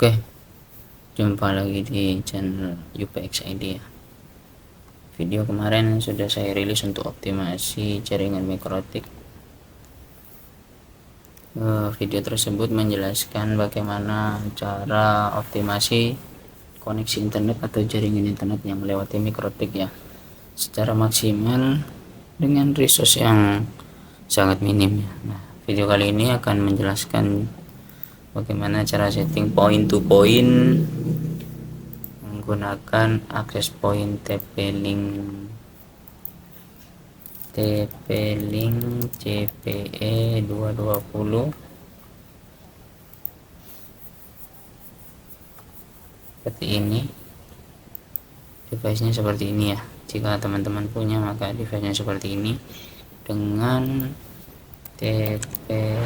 Oke, jumpa lagi di channel UPX ID ya. Video kemarin sudah saya rilis untuk optimasi jaringan mikrotik. Video tersebut menjelaskan bagaimana cara optimasi koneksi internet atau jaringan internet yang melewati mikrotik ya, secara maksimal dengan resource yang sangat minim ya. Nah, video kali ini akan menjelaskan bagaimana cara setting point to point menggunakan access point TP-Link CPE 220 seperti ini. Device-nya seperti ini ya. Jika teman-teman punya, maka device-nya seperti ini dengan TP-Link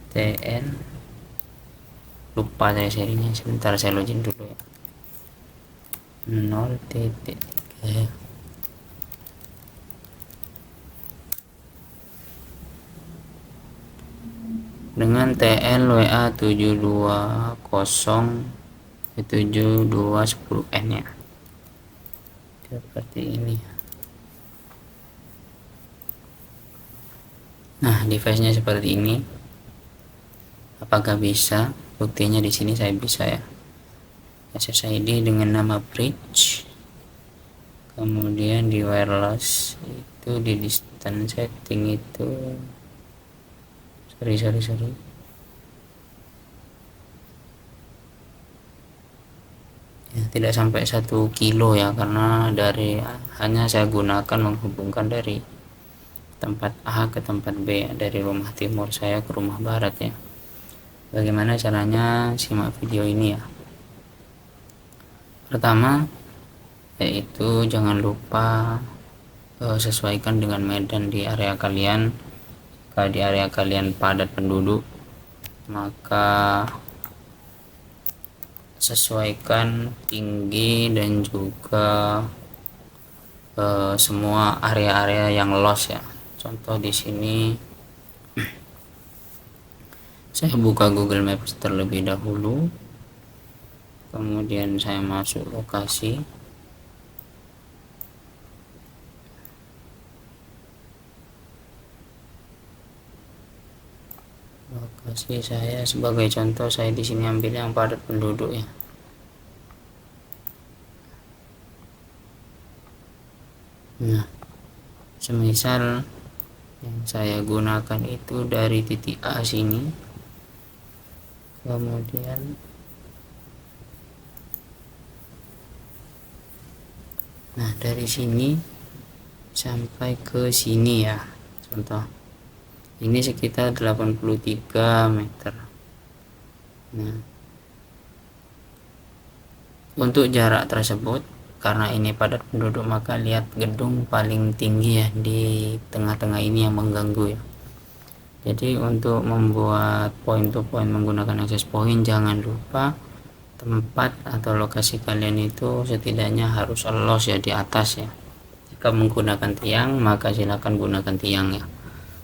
TN, lupa saya serinya, sebentar saya login dulu ya. 0.3 dengan TN WA 7207210N ya, seperti ini. Nah, device-nya seperti ini. Apakah bisa? Buktinya di sini saya bisa ya. SSID dengan nama bridge, kemudian di wireless itu di distance setting itu sorry ya, tidak sampai 1 kilo ya, karena hanya saya gunakan menghubungkan dari tempat A ke tempat B ya, dari rumah timur saya ke rumah barat ya. Bagaimana caranya? Simak video ini ya. Pertama yaitu jangan lupa sesuaikan dengan medan di area kalian. Jika di area kalian padat penduduk, maka sesuaikan tinggi dan juga semua area-area yang loss ya. Contoh di sini saya buka Google Maps terlebih dahulu, kemudian saya masuk lokasi. Lokasi saya sebagai contoh, saya di sini ambil yang padat penduduk ya. Nah, semisal yang saya gunakan itu dari titik A sini, kemudian nah dari sini sampai ke sini ya, contoh ini sekitar 83 meter. Nah, untuk jarak tersebut, karena ini padat penduduk, maka lihat gedung paling tinggi ya di tengah-tengah ini yang mengganggu ya. Jadi untuk membuat point to point menggunakan access point, jangan lupa tempat atau lokasi kalian itu setidaknya harus loss ya, di atas ya. Jika menggunakan tiang, maka silakan gunakan tiang ya.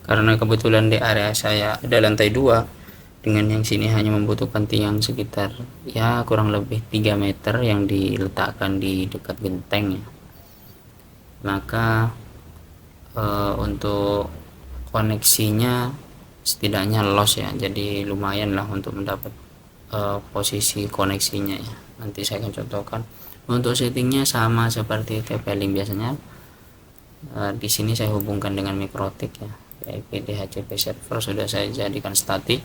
Karena kebetulan di area saya ada lantai 2, dengan yang sini hanya membutuhkan tiang sekitar ya kurang lebih 3 meter yang diletakkan di dekat genteng ya. Maka untuk koneksinya setidaknya loss ya, jadi lumayan lah untuk mendapat posisi koneksinya ya. Nanti saya akan contohkan. Untuk settingnya sama seperti TP-Link biasanya. Di sini saya hubungkan dengan mikrotik ya, IP DHCP server sudah saya jadikan static.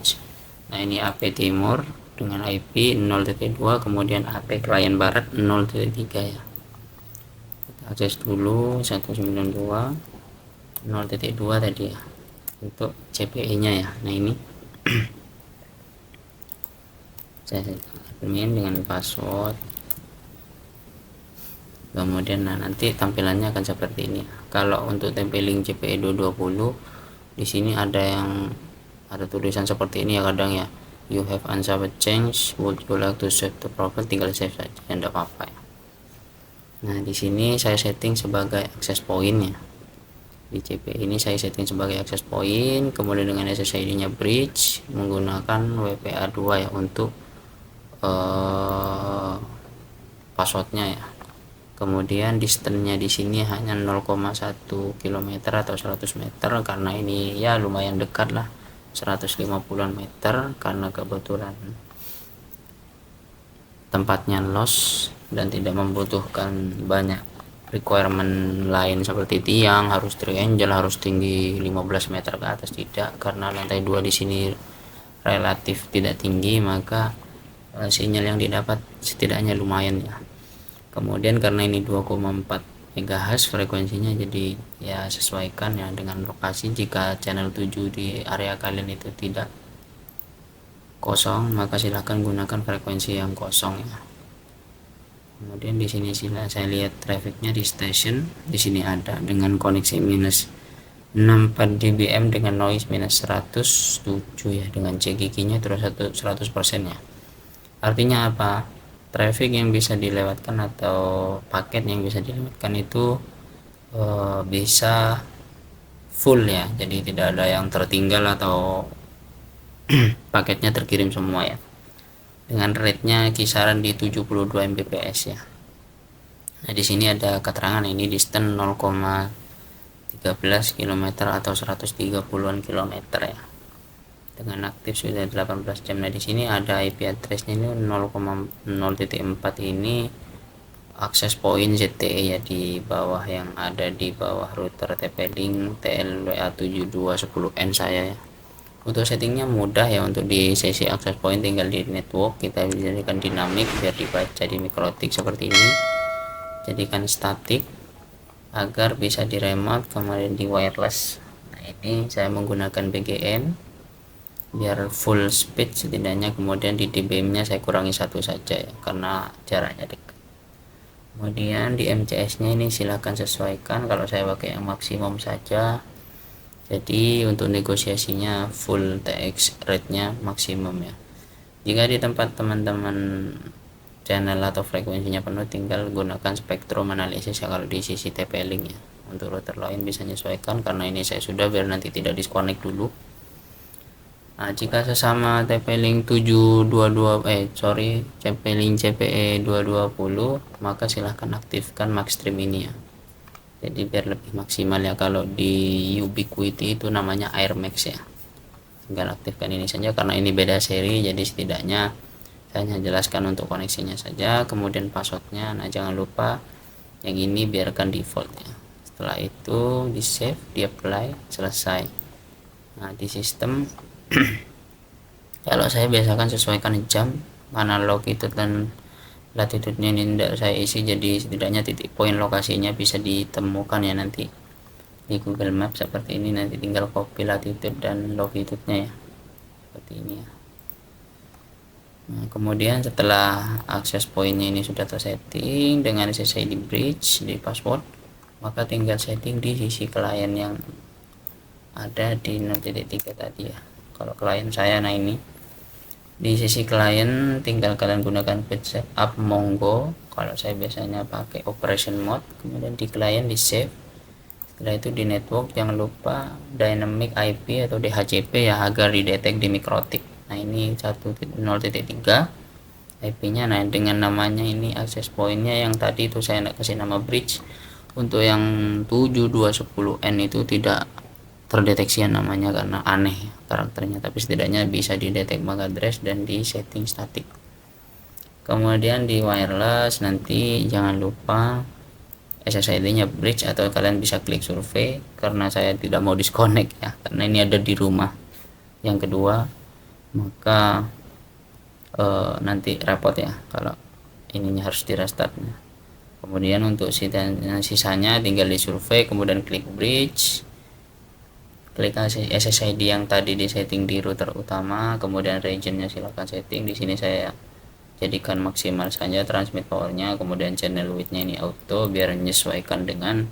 Nah, ini AP timur dengan IP 0.2, kemudian AP klien barat 0.3 ya. Kita akses dulu 192 0.2 tadi ya, untuk CPE nya ya. Nah, ini saya admin dengan password, kemudian nanti tampilannya akan seperti ini. Kalau untuk TP-Link CPE 220, di sini ada tulisan seperti ini ya kadang ya, you have unsaved change, would you like to save the profile, tinggal save saja, tidak apa-apa ya. Nah, di sini saya setting sebagai access point ya. Di CPE ini saya setting sebagai access point, kemudian dengan SSID nya bridge menggunakan WPA2 ya untuk passwordnya ya. Kemudian distance-nya di sini hanya 0,1 km atau 100 meter karena ini ya lumayan dekat lah, 150-an meter, karena kebetulan tempatnya los dan tidak membutuhkan banyak requirement lain seperti tiang harus triangle, harus tinggi 15 meter ke atas, tidak, karena lantai 2 di sini relatif tidak tinggi, maka sinyal yang didapat setidaknya lumayan ya. Kemudian karena ini 2,4 MHz frekuensinya, jadi ya sesuaikan ya dengan lokasi. Jika channel 7 di area kalian itu tidak kosong, maka silahkan gunakan frekuensi yang kosong ya. Kemudian di sini saya lihat trafficnya di station, di sini ada dengan koneksi minus 64 dBm dengan noise minus 107 ya, dengan cekikinya terus 100% ya. Artinya apa? Traffic yang bisa dilewatkan atau paket yang bisa dilewatkan itu bisa full ya, jadi tidak ada yang tertinggal atau paketnya terkirim semua ya, dengan rate-nya kisaran di 72 Mbps ya. Nah di sini ada keterangan ini distance 0,13 km atau 130-an km ya, dengan aktif sudah 18 jam. Nah di sini ada IP address-nya ini 0,0.4 ini akses point ZTE ya, di bawah yang ada di bawah router TP-Link TLWA7210N saya ya. Untuk settingnya mudah ya, untuk di sesi akses point tinggal di network kita jadikan dinamik biar dibaca di mikrotik seperti ini, jadikan statik agar bisa di remote, kemudian di wireless. Nah ini saya menggunakan BGN biar full speed setidaknya, kemudian di dBm nya saya kurangi 1 saja ya karena jaraknya dekat. Kemudian di MCS nya ini silahkan sesuaikan, kalau saya pakai yang maksimum saja, jadi untuk negosiasinya full TX rate nya maksimum ya. Jika di tempat teman-teman channel atau frekuensinya penuh, tinggal gunakan spektrum analisis ya kalau di sisi TP-Link ya. Untuk router lain bisa menyesuaikan, karena ini saya sudah biar nanti tidak disconnect dulu. Nah jika sesama TP-Link 722 TP-Link CPE 220, maka silahkan aktifkan Maxstream ini ya, jadi biar lebih maksimal ya. Kalau di Ubiquiti itu namanya AirMax ya, tinggal aktifkan ini saja karena ini beda seri, jadi setidaknya saya hanya jelaskan untuk koneksinya saja. Kemudian passwordnya, nah jangan lupa yang ini biarkan default ya. Setelah itu di save, di apply, selesai. Nah di sistem kalau saya biasakan sesuaikan jam, karena longitude dan latitude-nya ini tidak saya isi, jadi setidaknya titik poin lokasinya bisa ditemukan ya nanti di Google Maps seperti ini. Nanti tinggal copy latitude dan longitude-nya ya, seperti ini ya. Nah, kemudian setelah akses pointnya ini sudah tersetting dengan SSID bridge di password, maka tinggal setting di sisi klien yang ada di 0.3 tadi ya. Kalau klien saya, nah ini di sisi klien tinggal kalian gunakan page setup Mongo, kalau saya biasanya pakai operation mode. Kemudian di klien di save, setelah itu di network jangan lupa dynamic IP atau DHCP ya, agar didetek di mikrotik. Nah ini 1.0.3 IP nya. Nah dengan namanya ini akses pointnya yang tadi itu saya kasih nama bridge. Untuk yang 7210N itu tidak terdeteksi namanya karena aneh karakternya, tapi setidaknya bisa didetek MAC address dan di setting statik. Kemudian di wireless nanti jangan lupa SSID nya bridge, atau kalian bisa klik survei karena saya tidak mau disconnect ya, karena ini ada di rumah. Yang kedua, maka nanti repot ya kalau ininya harus di restart. Kemudian untuk sisanya tinggal di survei, kemudian klik bridge, klik SSID yang tadi di setting di router utama, kemudian regionnya silahkan setting. Di sini saya jadikan maksimal saja transmit powernya, kemudian channel widthnya ini auto biar menyesuaikan dengan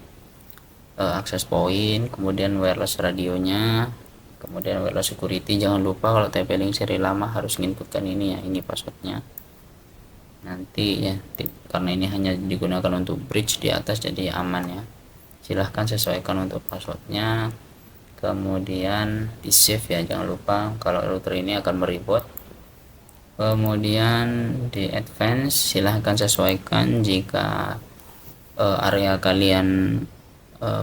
akses point. Kemudian wireless radionya, kemudian wireless security. Jangan lupa kalau TP-Link seri lama harus inputkan ini ya, ini passwordnya nanti ya, karena ini hanya digunakan untuk bridge di atas jadi aman ya. silahkan sesuaikan untuk passwordnya, kemudian di save ya, jangan lupa kalau router ini akan meribut. Kemudian di advance silahkan sesuaikan jika area kalian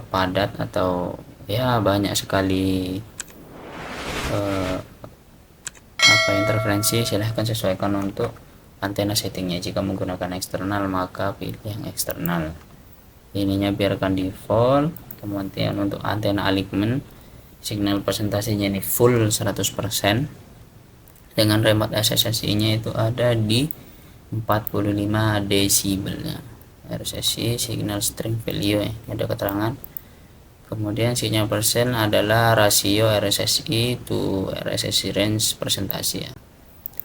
padat atau ya banyak sekali interferensi, silahkan sesuaikan untuk antena settingnya. Jika menggunakan eksternal maka pilih yang eksternal, ininya biarkan default. Kemudian untuk antena alignment signal presentasinya ini full 100% dengan remote SSSI nya itu ada di 45 desibel ya. RSSI signal string value ya, ada keterangan. Kemudian sinyal persen adalah rasio RSSI to RSSI range presentasi ya.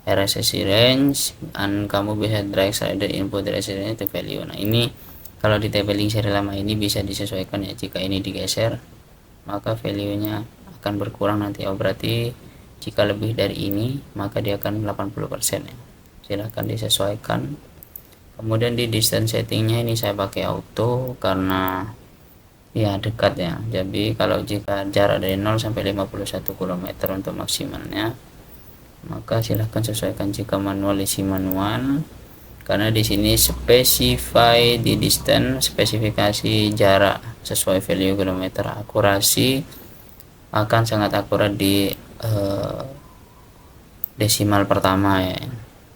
RSSI range dan kamu bisa drag slider input RSSI range to value. Nah ini kalau di TP-Link seri lama ini bisa disesuaikan ya, jika ini digeser maka value nya akan berkurang nanti. Oh berarti jika lebih dari ini maka dia akan 80% ya, silahkan disesuaikan. Kemudian di distance settingnya ini saya pakai auto karena ya dekat ya, jadi kalau jika jarak dari 0 sampai 51 km untuk maksimalnya maka silahkan sesuaikan. Jika manual isi manual, karena di sini specify di distance, spesifikasi jarak sesuai value kilometer. Akurasi akan sangat akurat di desimal pertama ya.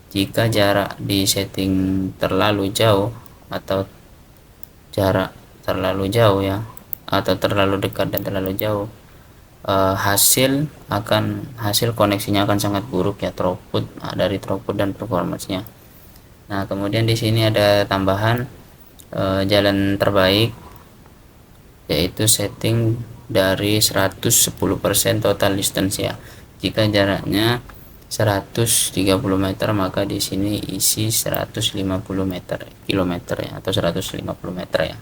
Jika jarak di setting terlalu jauh atau jarak terlalu jauh ya, atau terlalu dekat dan terlalu jauh, hasil koneksinya akan sangat buruk ya, throughput dari throughput dan performance-nya. Nah kemudian di sini ada tambahan jalan terbaik, yaitu setting dari 110% total distance ya. Jika jaraknya 130 meter maka di sini isi 150 kilometer ya, atau 150 meter ya.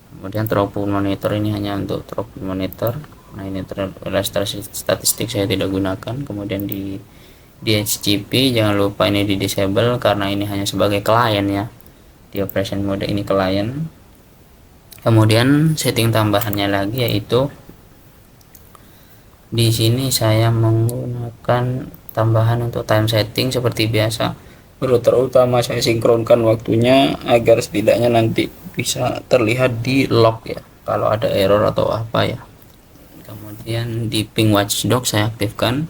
Kemudian throughput monitor ini hanya untuk throughput monitor. Nah ini statistik saya tidak gunakan. Kemudian di DHCP jangan lupa ini di disable karena ini hanya sebagai klien ya, di operation mode ini klien. Kemudian setting tambahannya lagi yaitu di sini saya menggunakan tambahan untuk time setting seperti biasa. Router utama saya sinkronkan waktunya agar setidaknya nanti bisa terlihat di log ya kalau ada error atau apa ya. Kemudian di ping watchdog saya aktifkan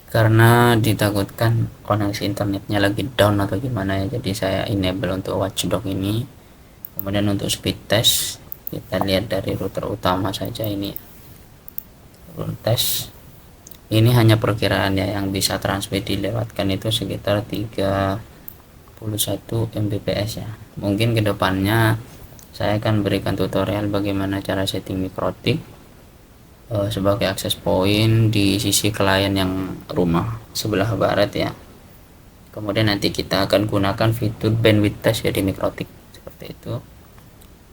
karena ditakutkan koneksi internetnya lagi down atau gimana ya, jadi saya enable untuk watchdog ini. Kemudian untuk speed test kita lihat dari router utama saja ini, run test ini hanya perkiraan ya, yang bisa transmit dilewatkan itu sekitar 31 Mbps ya. Mungkin kedepannya saya akan berikan tutorial bagaimana cara setting mikrotik sebagai akses point di sisi klien yang rumah sebelah barat ya. Kemudian nanti kita akan gunakan fitur bandwidth test ya di mikrotik seperti itu.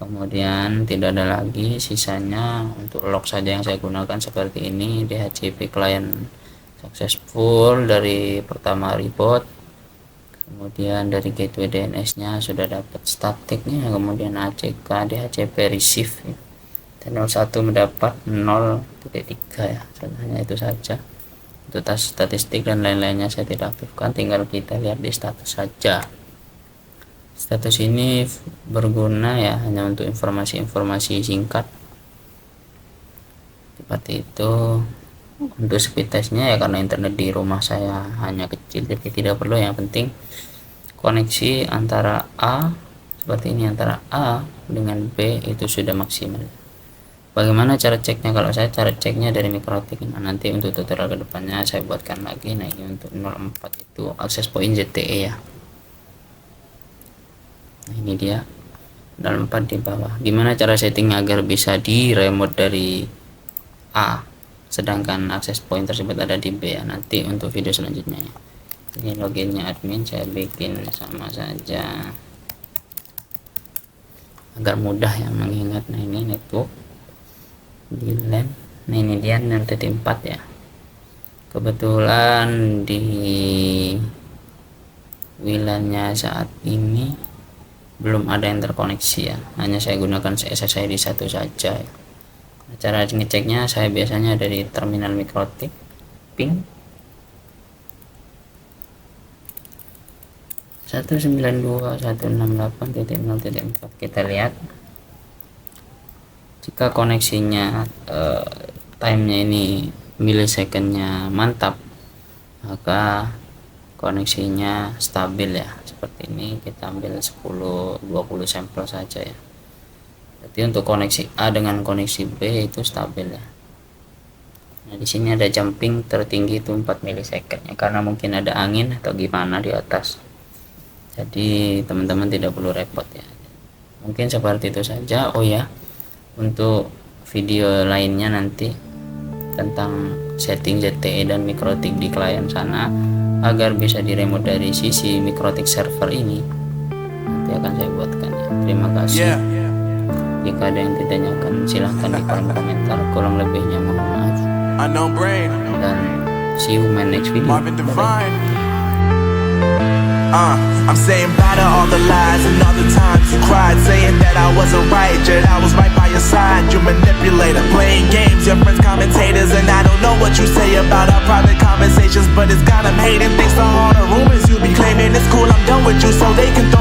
Kemudian tidak ada lagi, sisanya untuk log saja yang saya gunakan seperti ini. DHCP client successful dari pertama reboot, kemudian dari gateway DNS nya sudah dapat statiknya, kemudian ACK DHCP receive dan 01 mendapat 0.3 ya, hanya itu saja. Untuk statistik dan lain-lainnya saya tidak aktifkan, tinggal kita lihat di status saja. Status ini berguna ya hanya untuk informasi-informasi singkat seperti itu. Untuk speed testnya ya, karena internet di rumah saya hanya kecil jadi tidak perlu, yang penting koneksi antara A seperti ini, antara A dengan B itu sudah maksimal. Bagaimana cara ceknya? Kalau saya cara ceknya dari mikrotik. Nah, nanti untuk tutorial kedepannya saya buatkan lagi. Nah ini untuk 04 itu akses point ZTE ya. Nah ini dia 04 di bawah. Gimana cara setting agar bisa di remote dari A sedangkan akses point tersebut ada di B ya, nanti untuk video selanjutnya ya. Ini loginnya admin saya bikin sama saja agar mudah ya mengingat. Nah ini network di LAN. Nah ini dia 6.4 ya. Kebetulan di WLAN-nya saat ini belum ada yang terkoneksi ya, hanya saya gunakan SSID satu saja ya. Cara ngeceknya saya biasanya dari terminal Mikrotik, ping 192.168.0.4. kita lihat jika koneksinya timenya ini milisecondnya mantap, maka koneksinya stabil ya, seperti ini. Kita ambil 10-20 sampel saja ya. Jadi untuk koneksi A dengan koneksi B itu stabil ya. Nah, di sini ada jumping tertinggi itu 4 milisecond ya, karena mungkin ada angin atau gimana di atas. Jadi teman-teman tidak perlu repot ya. Mungkin seperti itu saja. Oh ya, untuk video lainnya nanti tentang setting ZTE dan Mikrotik di klien sana agar bisa diremote dari sisi Mikrotik server ini, nanti akan saya buatkan ya. Terima kasih. Jika ada yang ditanyakan silahkan di kolom komentar. Kurang lebihnya mohon maaf. Dan see you in my next video. I'm saying bye to all the lies and all the times you cried, saying that I wasn't right, yet I was right by your side. You manipulator, playing games, your friends commentators, and I don't know what you say about our private conversations, but it's got them hating thanks to all the rumors you be claiming. It's cool, I'm done with you, so they can throw